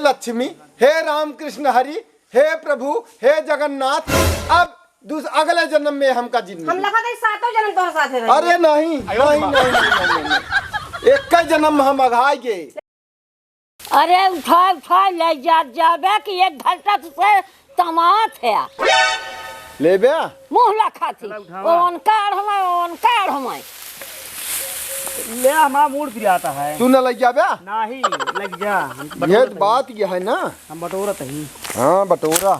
लक्ष्मी, हे रामकृष्ण हरि, हे प्रभु, हे जगन्नाथ। अब अगले जन्म में हमका जिंदगी। हम लगा सातों जन्म तोहर साथ है। अरे नहीं नहीं नहीं, नहीं, नहीं। एक का जन्म हम अघाएंगे। अरे उठा उठा ले जाबे कि एक घंटा से तमात है ले बे मुँह लखा थी ओनकार हमारे ले हमारा मूड फिर आता है। तू न लग जा बे नहीं लग जा। ये बात ये है ना। हम बटोरत ही। हाँ बटोरा।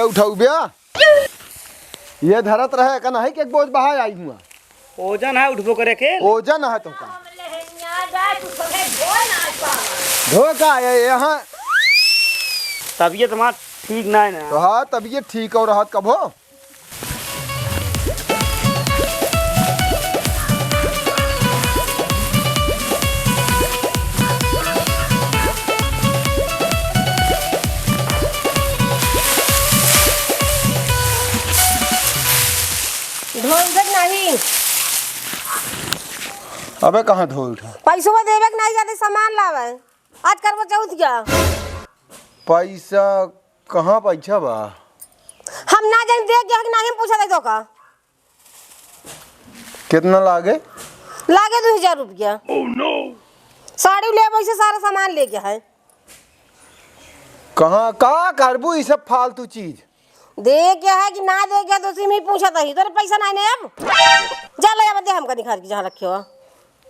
उठाऊ बे ये धरत रहे का नहीं कि एक बोझ बहा आई हुआ। ओजन है उठबो करे के। ओजन है तो का धोखा है यहाँ। तबीयत हमारा ठीक ना है ना। तो हाँ तबीयत ठीक और राहत कब हो। नहीं अबे कहाँ धो उठा। पैसों देवे नहीं जाते सामान लावे। आज करवा चौथ क्या पैसा कहाँ पैसा बा। हम ना जान दे के कि नहीं पूछा दे तो का कितना लागे 2000 रुपया। साड़ी ले पैसे सारा सामान ले गया है। कहाँ का करबू ये सब फालतू चीज। दे क्या है कि ना दे क्या तो उसी में पूछा था ही तो पैसा नहीं अब जा ले अब दे हमका दिखा के जहाँ रखे हो।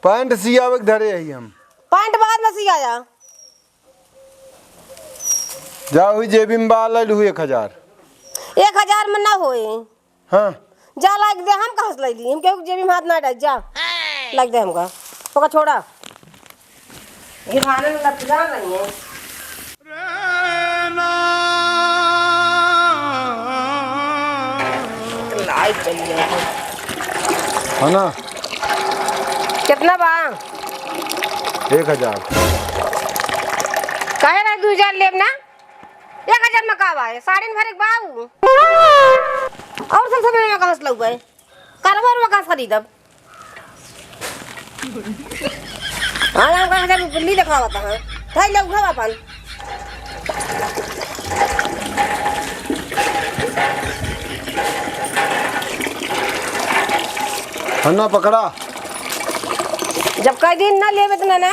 पैंट सियावे धरे ही हम। पैंट बाद में सिया जा जा हुई जेबी में बाल लू 1000। 1000 में ना होए। हाँ जा लाग दे हम कहाँ से ले ली हम क्यों जेबी में हाथ ना डाल जा लाग दे हमका ओका छोड़ा गिरवाने में लपजा नहीं है। लाइट चली है ना। कितना बा 1000 कहे ना 2000 लेब ना 1000 में का बा साड़ी में भरे बाबू और सब में कहाँ से लग गए कारबार में कहाँ से खरीदब। हाँ हम कहाँ से बिल्ली दिखा बता है थाई लोग उठा अपन हन्ना पकड़ा। जब कई दिन ना लेबे तो ना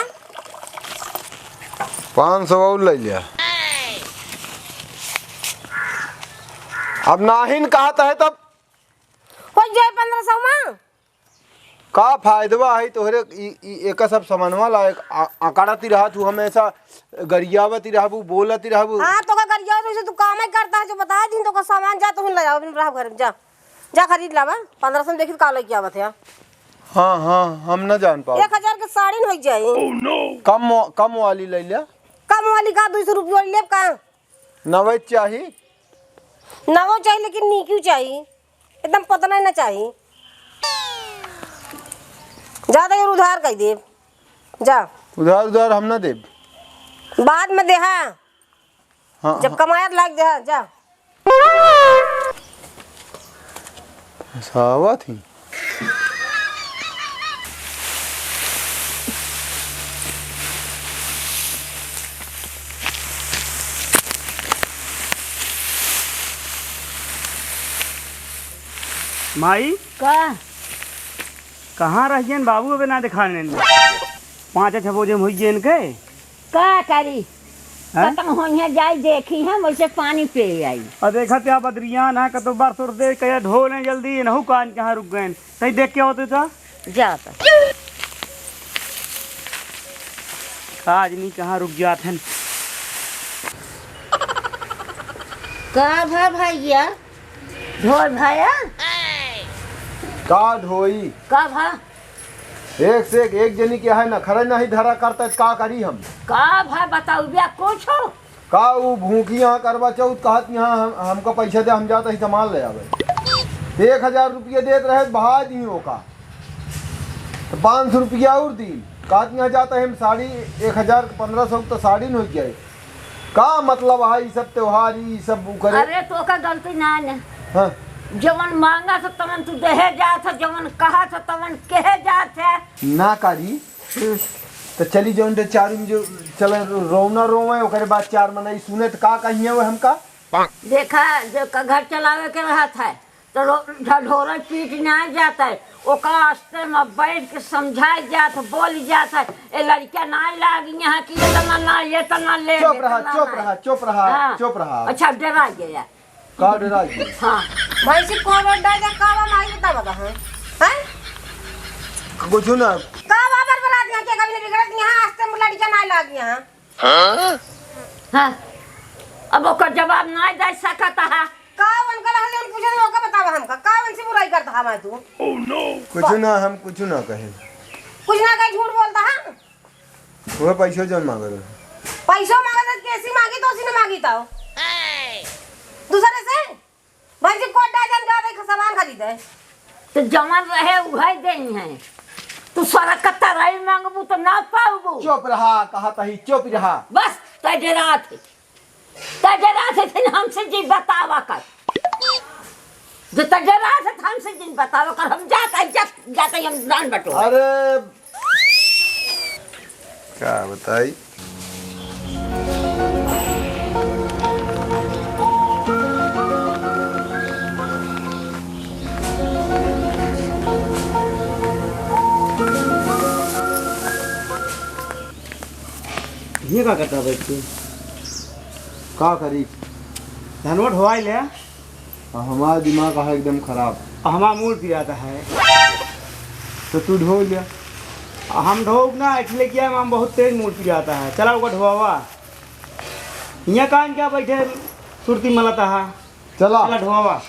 500 और ले लिया। अब नाहिन कहता है तब हो जाए 1500 में का फायदा है तोहरे एक सब सामानवा लायक आकाड़ती रहा तू हमेशा गरियावती रहबू बोलती रहबू। हाँ तो का गरिया तो तू काम ही करता है जो बता दिन तो का सामान जा तो ले जाओ रहा घर में जा जा खरीद लावा 1500 में देखी का लग क्या बात है। हाँ हाँ हम न जान पाओ। 1000 के साड़ी न हो जाए। कम वाली ले लिया। कम वाली का 200 रुपया ले का नवे चाहिए नवो चाहिए लेकिन नीक्यू चाहिए एकदम पतना ना चाहिए। ज्यादा यार उधार कह दे जा उधार हम ना देब बाद में दे। हाँ हाँ जब कमाया लाग दे जा सावा थी। माई का कहाँ रह गए बाबू अबे ना दिखाने 5-6 बजे हो गए इनके का करी खत्म होने जाई देखी है वैसे पानी पे आई। और देखा त्या बदरियान है कतो बार सुर दे कहे ढोले जल्दी नहु कान कहाँ रुक गए सही देख के होते था जाता आज नहीं कहाँ रुक जाते हैं। का भा भैया ढोल भाया का ढोई का भा एक से एक जनी के है ना खरे नहीं धरा करता का करी हम का भाई बताऊ बिया कुछ हो का वो भूखी यहाँ करवा चौथ कहत यहाँ हमको पैसा दे हम जाते ही सामान ले आवे 1000 रुपये देते रहे बहा दी का तो 500 रुपया और दी कहत यहाँ जाता है हम साड़ी 1000 1500 तो साड़ी न हो जाए का मतलब है ये सब त्योहार ये सब वो करे अरे तो का गलती ना ने हाँ जवन मांगा था तवन तू देहे जात है जवन कहा था तवन कहे जात है ना करी तो चली जो चारू में जो चले रोना रोवे ओकरे बाद 4 महीने सुने तो का कहिए वो हमका देखा जो का घर चलावे के रहा था तो ढोरा पीट ना जाता है ओकरा रास्ते में बैठ के समझाई जात बोल जात है ए लड़का ना लागी यहाँ की ये तना ना ये तना ले चुप रहा चुप रहा चुप रहा हाँ। चुप रहा अच्छा डरा गया का डरा गई हाँ भाई से कौन डर जा का माई बता बता हैं हैं कुछ ना का बाबर बना दिया के कभी नहीं बिगड़त यहाँ आस्ते में लड़का ना लाग यहाँ हाँ अब ओकर जवाब ना दे सकता है का वन का रहले उन पूछे ओका बतावा हमका का वन से बुराई करता है तू कुछ ना हम कुछ ना कहे कुछ ना कहीं झूठ बोलता है वो पैसा जन मांग रहे पैसा मांगा तो कैसी मांगी तो उसी ने मांगी था दूसरे से भाई से कोटा जन का दे सामान खरीदे तो जमन रहे वही देनी है तू सारा कत्ता रही मांगबू तो ना पाऊबू चुप रहा कहा तही चुप रहा बस तजरा थे फिर हमसे जी बतावा कर जो तजरा थे हमसे जी बतावा कर हम जाते हम दान बटो अरे क्या बताई ये का करता भाई तू का करी धनवट हवाई ले हमारा दिमाग है एकदम खराब हमारा मूड पिराता है तो तू ढो लिया हम ढोक ना इसलिए किया हम बहुत तेज मूड पिराता है चला वो ढोवा यहाँ कान क्या बैठे सुरती मलता है चला चला ढोवा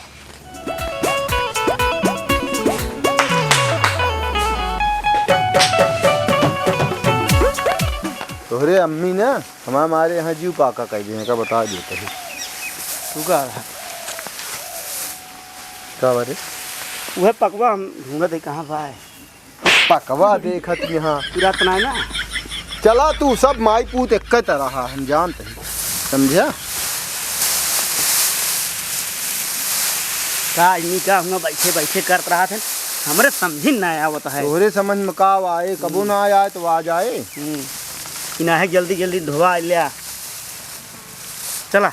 तोहरे अम्मी ना हमारे यहाँ जीव काका कह दिए का बता देते हैं तू का क्या बारे वह पकवा हम ढूंढत है कहाँ भाई पकवा देखत यहाँ पूरा तनाए ना चला तू सब माई पूत एक तरह हम जानते हैं समझा का आदमी का हम बैठे बैठे कर रहा थे हमारे समझ ना आया होता है तोहरे समझ में का आए कबो ना आया तो आ जाए इना है जल्दी जल्दी धोवा लिया चला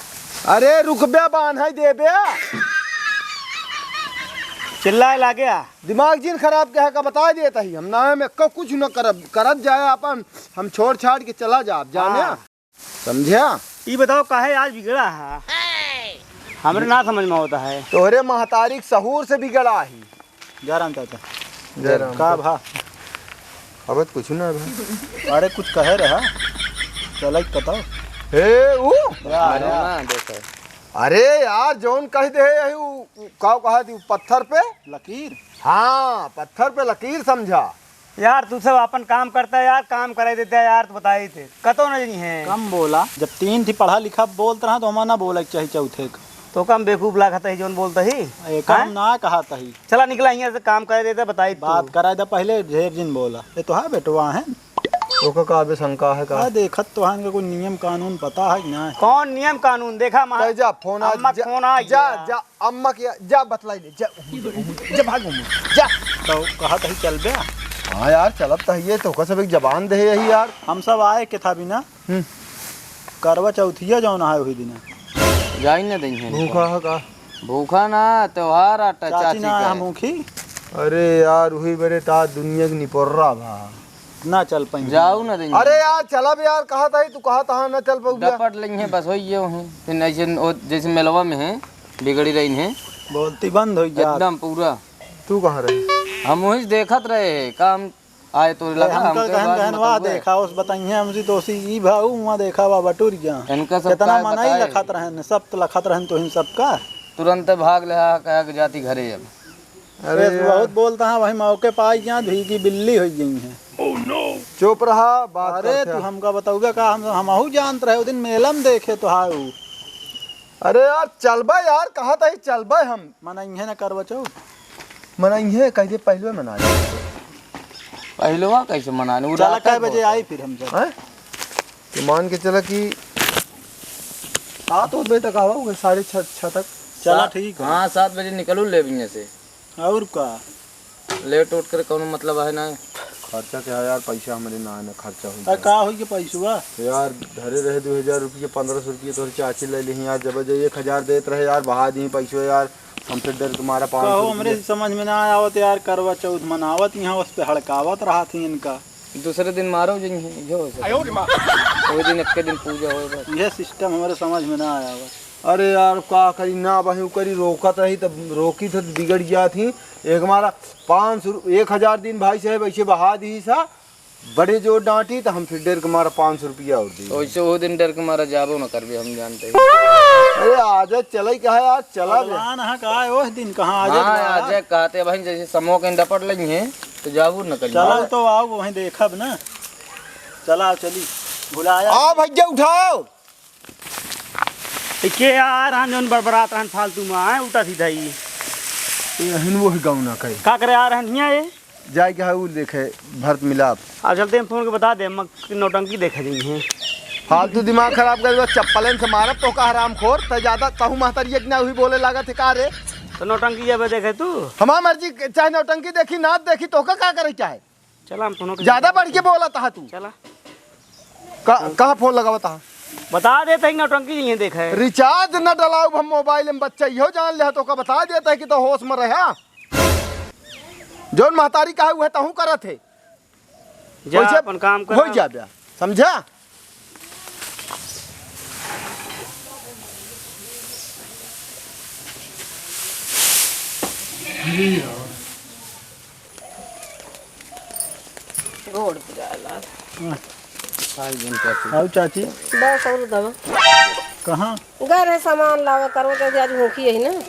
अरे रुकबे बान है देबे चिल्लाए ला गया दिमाग जिन खराब क्या है का बता देता ही हम ना में कुछ न करत जाए अपन हम छोड़ छाड़ के चला जा जाने हाँ। समझा ये बताओ काहे आज बिगड़ा है हमरे ना समझ में होता है तोहरे महतारिक सहूर से बिगड़ा ही जा रहा चाचा जयराम का भा अब कुछ ना भाई अरे कुछ कहे रहा चल बताओ हे ऊ देखो अरे यार जौन कह दे है का कहा थी पत्थर पे लकीर हाँ पत्थर पे लकीर समझा यार तू सब अपन काम करता है यार काम कराई देता है यार तो बताई थे कतो नहीं है कम बोला जब 3 थी पढ़ा लिखा बोलते रहा तो हमारा ना बोला चाहिए चौथे का तो कम बेवकूफ लागत है जोन बोलता ही कम ना कहा तही चला निकला यहाँ से काम कर देते बताई बात कराए था पहले ढेर दिन बोला ये तो है बेटवा है ओका का बे शंका है का देखत तो है कोई नियम कानून पता है कि ना कौन नियम कानून देखा कह जा फोन अम्मा जा, फोन आ जा गया। जा अम्मा के जा बतलाई दे जा जा भाग जा तो कहा तही चल बे हाँ यार चलब तो ये तो का सब एक जबान दे यही यार हम सब आए के था बिना करवा चौथिया जो ना है वही दिन जाई न दई है भूखा है का भूखा ना त्योहार आटा चाची चाची ना का हम मुखी अरे यार वही बड़े ता दुनिया की निपोर्रा भा ना चल पाई जाऊ न दई अरे यार चला बे यार कहा था तू कहा था ना चल पाऊ डपट लई है बस होई है फिर ऐसे जैसे मेलवा में है बिगड़ी रही है बोलती बंद हो जा एकदम पूरा तू कहाँ रही हम वही देखत रहे काम आए तो लगा हम हमके कहन बाद कहन वा मतलब देखा उस बताइए हमसे तो सी ई भाऊ वहां देखा वा बटुर गया इनका सब कितना काय मनाई बताए। लखत रहन सब तो लखत रहन तो इन सबका तुरंत भाग ले कहा के जाती घरे अब अरे अरे बहुत बोलता है भाई मौके पाई यहाँ धुई की बिल्ली हो गई है। चुप रहा बात अरे करते तू हैं। हमका बताऊगा का हमहू जानत रहे, उस दिन मेलम देखे तो हाउ अरे यार चलबा यार, कहा था चलबा हम मना इहे न करवा चौ। मनाइए कैसे पहले मना लिया। पहलवा कैसे मनाने चला कै बजे आई फिर हम जब हैं? तो मान के चला कि 7 बजे तक आवा होगा, 6:30 तक। चला ठीक है। हाँ 7 बजे निकलू लेविंगे से। और का लेट उठ कर कोनो मतलब है ना। खर्चा क्या है यार, पैसा हमारे ना है ना, खर्चा हो अरे का हुई के पैसवा तो यार धरे रहे 2000 रुपये 1500 रुपये तो चाची ले ली यार, जब 1000 देते रहे यार, बहा दी पैसे यार, हमसे डर तुम्हारा कहो 500 हमरे समझ में ना आवत यार। करवा चौथ मनावत यहाँ उस पे हड़कावत रहा थी इनका। दूसरे दिन मारो जो वही दिन एक दिन पूजा हो बस। यह सिस्टम हमारे समझ में ना आया बस। अरे यार का करी ना बही करी, रोकत रही तब रोकी तो बिगड़ गया थी। एक हमारा 1000 दिन भाई साहब वैसे बहा दी सा, बड़े जोर डांटी तो हम फिर डर के मारा 500 रुपया और दी। वैसे वो दिन डर के मारा जाबो न कर भी हम जानते हैं। अरे आज चल क्या है यार, चला बे। भगवान हाँ का उस दिन कहाँ आ हाँ जाए। आज कहते भाई जैसे समो के डपट लगी है तो जाबू न कर। चला तो आओ वहीं देखब ना। चला चली बुलाया। आ भैया उठाओ। के यार हाँ जौन बड़बड़ात रहन फालतू में आए उल्टा सीधा ही यही वो गाँव ना कही का करे आ रहन हियाँ ये। जाए क्या है वो देखे भरत मिलाप। अब चलते हैं फोन के बता दे मग नौटंकी देखे दी है। फालतू दिमाग खराब कर चप्पलन से मारब तो का हराम खोर तो ज्यादा कहूँ महतरिया ना हुई बोले लागत है का रे। तो नौटंकी जब देखे तू हमार मर्जी, चाहे नौटंकी देखी ना देखी तो का करे चाहे। चला हम फोन ज्यादा बढ़ के बोला था तू। चला कहाँ फोन लगावा था? बता देते हैं नौटंकी नहीं देखे है। रिचार्ज न डलाओ हम मोबाइल में, बच्चा इहो जान ले तो का बता देता है कि तो होश में रहे। जोन महतारी कहा हुआ तहू करत है जा अपन काम कर हो जा ब्या, समझा। रोड पे जाला आओ चाची बस और दवा कहाँ घर है सामान लावा करो तो आज भूखी है ना।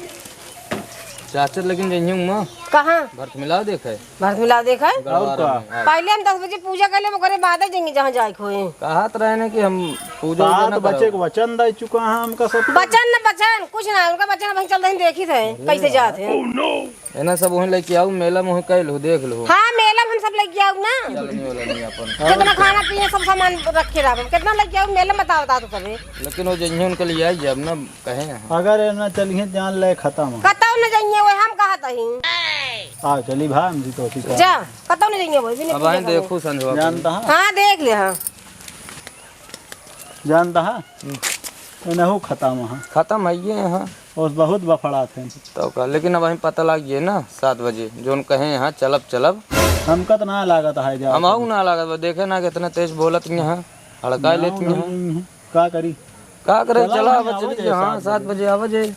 चाचा लेकिन जइहूं मां कहाँ भरत मिला देखे भरत मिला देखा है? और का पहले हम 10 बजे पूजा कर ले, ओकरे बाद ही जाएंगे जहाँ जाए खोए। कहत रहे ने कि हम पूजा बात न बच्चे को वचन दे चुका है हमका सब। बचन न बचन कुछ ना, उनका बचन वहीं चल रही देखी थे कैसे जाते हैं। एना सब वहीं लेके आऊ मेला में कह लो देख लो। हाँ मेला हम सब लेके आऊ ना, चलने वाला नहीं अपन। कितना खाना पीना सब सामान रखे रहा कितना लेके आऊ मेला में बता तो कभी लेकिन वो जइहूं उनके लिए आई जब ना कहे अगर ना चलिए जान ले खत्म। कतौ न जाइए वो हम कहा तही आ चली भाई हम जी तो ठीक है। जा कतौ न जाइए वो भी अब आए देखो संजवा जानता है हाँ देख ले। हाँ जानता है नहु खत्म है खत्म है ये यहाँ और बहुत बफड़ा थे। तो का लेकिन अब वहीं पता लग गया ना 7 बजे जोन कहे यहाँ चलब चलब। हमका तो ना लागत है जा हम आऊ ना लागत देखे ना कितना तेज बोलत यहाँ हड़का लेती हैं। का करी का करे चला चला वहीं अब आवा चली जाए, हाँ 7 बजे आवा जाए।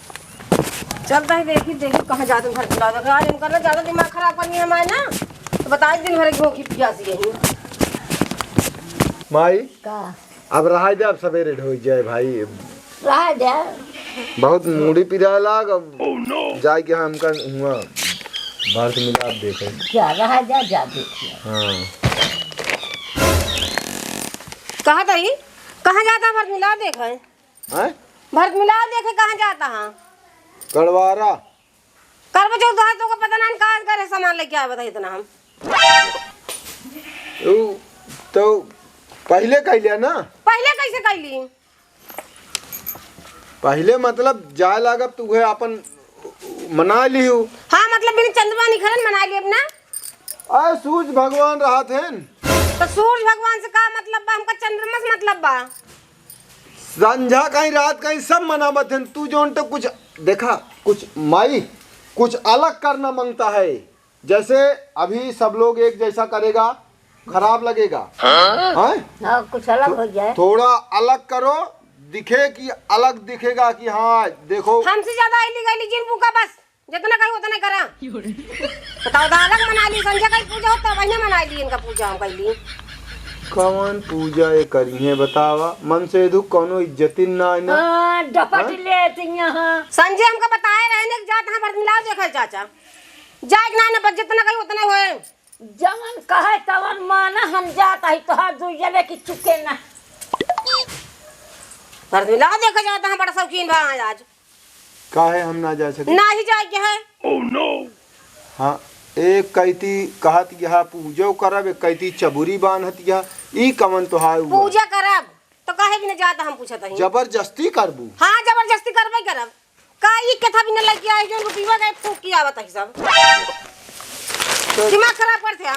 चलता है देखी देखी कहाँ जाते घर चला दो आज इनका ना ज्यादा दिमाग खराब करनी है हमारे ना, तो बताइए दिन भर की प्यासी है माई। का अब रहा दे, अब सवेरे हो जाए भाई, रह जा बहुत मूडी पिरा लाग। जाए के हमका हुआ भरत मिलाप देखे। जा रह जा देखिए। हाँ कहा तही कहाँ जाता भरत मिला देखे हैं? भरत मिला देखे कहाँ जाता हाँ कड़वारा कर बचो तो पता ना कहाँ करे सामान लेके आए बताइए इतना हम तो पहले कह लिया ना। पहले कैसे कैली पहले मतलब जाए लागब तू है अपन मना लियो। हाँ मतलब बिन चंद्रमा निखरन मना लिए अपना। अरे सूरज भगवान रहा थे तो सूरज भगवान से का मतलब बा, हमका चंद्रमा से मतलब बा। संझा कहीं रात कहीं सब मनावत हैं, तू जो तो कुछ देखा कुछ माई कुछ अलग करना मांगता है। जैसे अभी सब लोग एक जैसा करेगा खराब लगेगा। हाँ? हाँ कुछ अलग हो जाए। थोड़ा अलग करो, दिखे कि अलग दिखेगा कि हाँ देखो। हमसे ज्यादा आईली गईली जिन बुका बस जितना कहीं उतना करा। बताओ दा अलग मना ली, संजय का पूजा होता वही मना ली इनका पूजा हम कैली। कौन पूजा ये करी है बतावा, मन से दुख कोनो इज्जतिन ना है ना। डपट लेती यहाँ। संजय हमका बताए रहने जात हाँ भरत मिलाओ देखा चाचा जाए ना ना बस जितना कही उतना होए। जमन कहे तवन माना हम जाता ही तोहार दुजने की चुके ना। पर मिला देखा जाता है बड़ा शौकीन भा आज। काहे हम ना जा सके? ना ही जाए के है। हाँ, एक कहती कहत यहा पूजो करब, एक कहती चबुरी बांधत यहा, ई कमन तो हाय हुआ। पूजा करब तो काहे भी न जाता हम पूछत हई। जबरदस्ती करबू? हाँ जबरदस्ती करबे करब। का ई कथा भी न लगी आई जो रुपया गए फूक की आवत है सब। दिमाग खराब कर थे।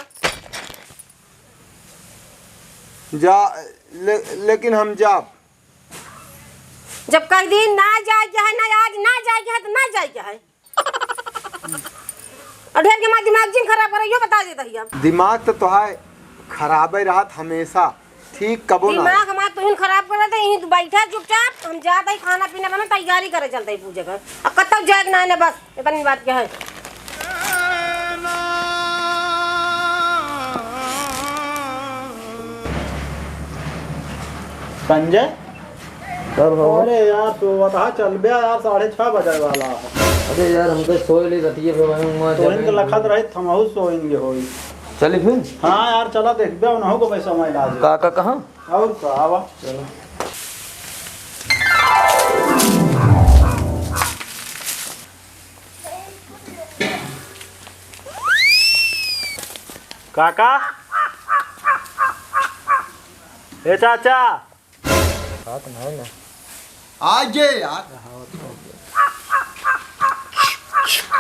लेकिन हम जाब। जब कह दिन ना जाए के है, ना आज ना जाए के है तो ना जाए के है। और ढेर के मां दिमाग जिन खराब कर, यो बता देता ही अब। दिमाग तो तोहार खराबे रहत हमेशा, ठीक कबो ना। दिमाग हमार तुहिन खराब कर दे। यहीं तू बैठा चुपचाप, हम जाता ही खाना पीना बना तैयारी करे चलते ही पूजा कर। अब कब तक जाए ना बस इतनी बात क्या है। संजय अरे यार तो बता चल बे यार 6:30 बजे वाला है। अरे यार हमको सोए ले रतिए पे मैं तो इनके लखत रहे थमहु सोएंगे होई। चली फिर। हाँ यार चला देखबे उनहु को भाई समय लागे। काका कहाँ? और का आवा चलो। काका ए चाचा हाथ ना है ना। आज यार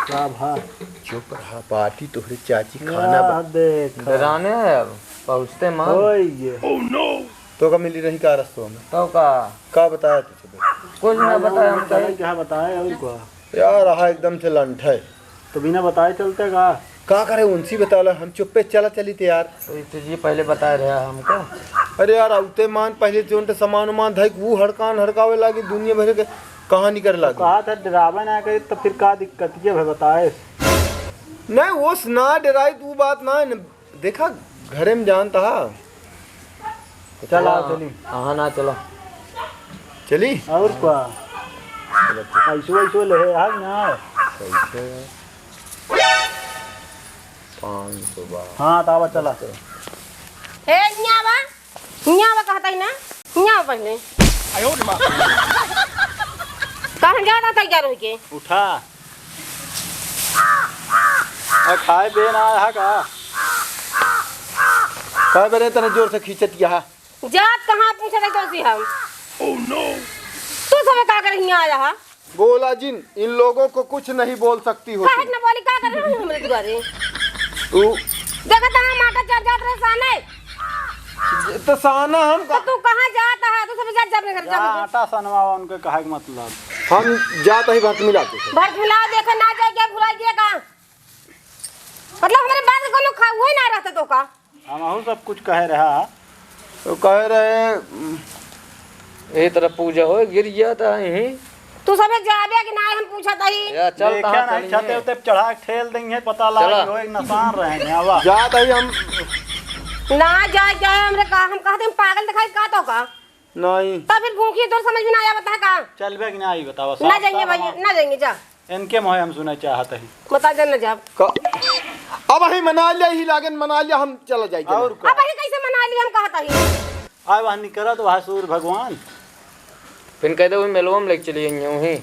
क्या भा चुप रहा, पार्टी तोहरे चाची खाना यार देख डराने है अब पहुँचते माँ। ओए ये तो का मिली रही का रस्तों में? तो का बताया तुझे? कुछ ना बताया हम कहे। क्या बताए और क्या यार रहा एकदम से लंठ है। तो बिना बताए चलते का करे उनसी बताला, हम चुप्पे चला चली थे यार। तो जी पहले बताए रहे हमको। अरे यार औते मान पहले जो उनके सामान उमान धई वो हड़कान हड़कावे लागी, दुनिया भर के कहानी करे लागी। कहा था डरावा ना करे तो फिर का दिक्कत है भाई बताए। नहीं वो ना डराई तू बात ना है, देखा घरे में जानता है। चला चली हाँ ना चलो चली और क्या ऐसो ऐसो ले है ना 500 बार। हाँ तावा चला हे न्यावा कहता ही ना, न्यावा पहले कहाँ जाता था क्या रोई के? उठा खाए बे ना है का कह बरे तने जोर से खींचत यहाँ। जात कहाँ पूछे थे तो सी हम। तू सब का कर यहाँ आया है? बोला जिन इन लोगों को कुछ नहीं बोल सकती हो काहे न बोली का कर रहे हो मेरे दुआरे? तू देखा था माटा चढ़ जात रहे साने। तो साना हम तो तू कहाँ जाता है? तू सब जा अपने घर जा। आटा सनवावा उनके कहा के मतलब हम जाता ही भक्त मिलाते थे। भर मिला देखा ना जाए क्या भुला गया का? मतलब हमारे बात को लोग खा हुए ना रहते तो का? हम सब कुछ कह रहा तो कह रहे ये तरफ पूजा हो गिर गया था यहीं। तू सब जाबे कि ना हम पूछा था ही। या चल देखा कहाँ नहीं छते उते चढ़ा के ठेल देंगे पता लगा हो एक निशान रहे हैं आवा जाता ही हम ना जाए क्या है हमरे का? हम कहते हम पागल दिखाई का तो का? नहीं। तब फिर भूखी तो समझ में ना आया बता का? चल बे कि ना आई बतावा ना जाएंगे भाई, ना जाएंगे जा। इनके मोहे हम सुने चाहते हैं बता दे ना जा। अब ही मना लिया ही लागन मना लिया हम चला जाएंगे। और अब ही कैसे मना लिया हम कहता ही। आए वहाँ निकला तो वहाँ सूर्य भगवान फिर कहते हुए मेलवा में लेके चली गई वहीं।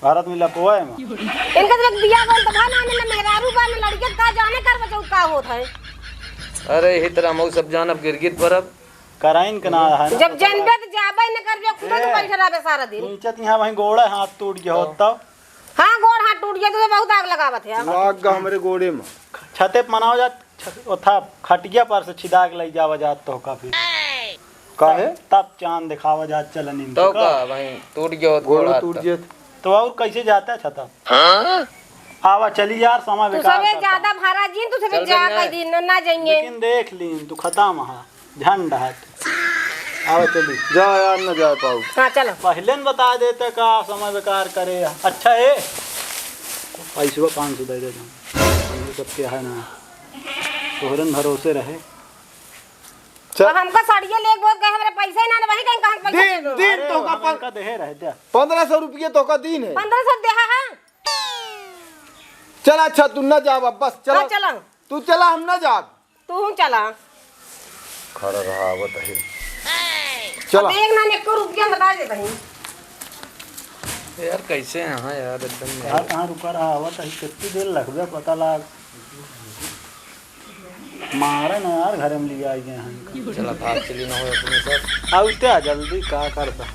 भारत में लपोए में इनका तो बिया गोल तो भाना ने मेहरारू बा ने लड़के का जाने कर बचाऊ का होत है। अरे ही तरह हम सब जानब गिरगिट पर अब कराइन के ना है ना जब जनबे तो जाबे न करबे खुद तो बैठ रहबे सारा दिन। नीचे यहाँ वहीं गोड़ा हाथ टूट गया होता हां गोड़ हाथ टूट गया तो बहुत आग लगावत है। लाग गा हमरे गोड़े में। छते पे मनाओ जा था खटिया पर से छिदा के लई जावा जात तो काफी काहे तब चांद दिखावा जात चलन इन तो का भाई टूट गया गोड़ टूट जेत। तो और कैसे जाता है छता आवा चली यार समय तू बेकार सबे करता। ज्यादा भारा जीन तू सबे चल जा बे कई दिन ना जाएंगे। लेकिन देख लीन तू खत्म हा झंड है आवा चली जा यार न जा पाऊ। हां चलो पहले न बता देते का समय बेकार करे अच्छा है पैसा 500 दे दे हम सब क्या है ना तोहरन भरोसे रहे अब हमका साड़िया ले बहुत कहे हमरे पैसे ना वही कहीं कहां पैसे दिन दिन तो का का दे रहे दे 1500 रुपये तो का दिन है। 1500 देहा है चला अच्छा तू न जा अब बस चला हाँ, चला तू चला हम न जा तू चला खड़ा रहावत है चला देख ना एक रुपया बता दे कहीं यार कैसे यहाँ यार एकदम यार कहाँ रुका रहा हुआ था कितनी देर लगभग पता लग मारे ना यार घर में लिया गए हैं चला भाग चली ना हो अपने सब आउते आ जल्दी क्या करता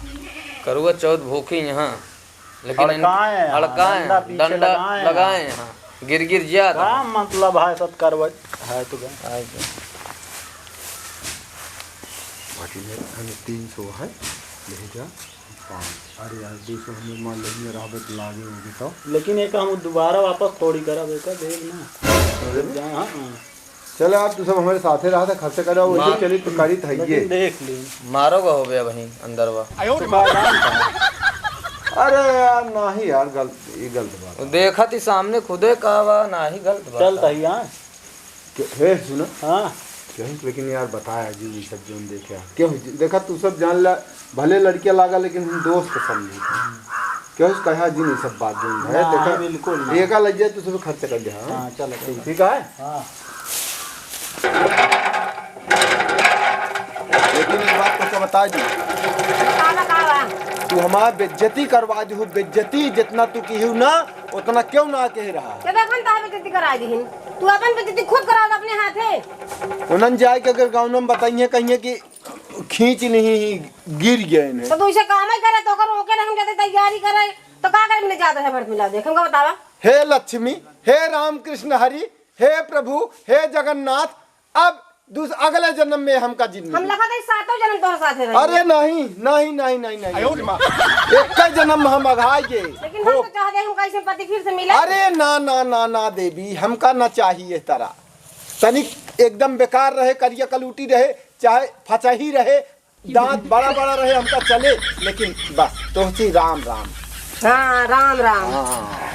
करुआ चौथ भूखी यहाँ लेकिन हड़काएं यहाँ, हड़काएं डंडा पीछे डंडा लगाएं लगाए यहाँ गिर जा क्या मतलब है सब करवट है तो क्या 300 है ले जा 5 अरे यार 200 हमें मान लेंगे राहत लागे होगी तो लेकिन एक हम दोबारा वापस थोड़ी करा बेटा देख ना हाँ चलो आप तू सब हमारे साथे रहा था खर्च करा वैसे चली तो करी था ये लेकिन देख ली मारोगा हो गया वहीं अंदर वा अरे यार नहीं यार गलत ये गलत बात वो देखा थी सामने खुदे कहा वा ना ही गलत बात चलता ही यहाँ है सुना हाँ क्यों लेकिन यार बताया जी ये सब जो देखा क्यों देखा तू सब जान ला भले लड़कियां लागा लेकिन हम दोस्त को समझे क्यों कहा जी नहीं सब बात जो है हाँ, देखा बिल्कुल एक लग जाए तो सब खर्च कर दिया हाँ चलो ठीक है हाँ लेकिन एक बात तो बता दी तू हमारा बेइज्जती करवा दी बेइज्जती जितना तू की ना उतना क्यों ना कह रहा देखन ता बेइज्जती करा दी तू अपन बेइज्जती खुद करा अपने हाथे उन्हन जाए के अगर गाँव में बताइए कहिए कि खींच नहीं गिर गए ने तो तू इसे काम ही करे तो कर ओके हम जाते तैयारी करे तो का करे में ज्यादा है भरत मिला देख हमको बतावा हे लक्ष्मी हे रामकृष्ण हरि हे प्रभु हे जगन्नाथ अब अगले जन्म में हमका जिंदगी हम लखा था सातों जन्म तोहर साथे रहे अरे नहीं नहीं नहीं नहीं नहीं एक का जन्म हम अघाएंगे लेकिन हम तो चाहते हम कैसे पति फिर से मिले अरे ना ना ना ना देवी हमका ना चाहिए तरह तनिक एकदम बेकार रहे करिया कलूटी रहे चाहे फचही रहे दांत बड़ा बड़ा रहे हमका चले लेकिन बस तो राम राम हाँ राम राम हाँ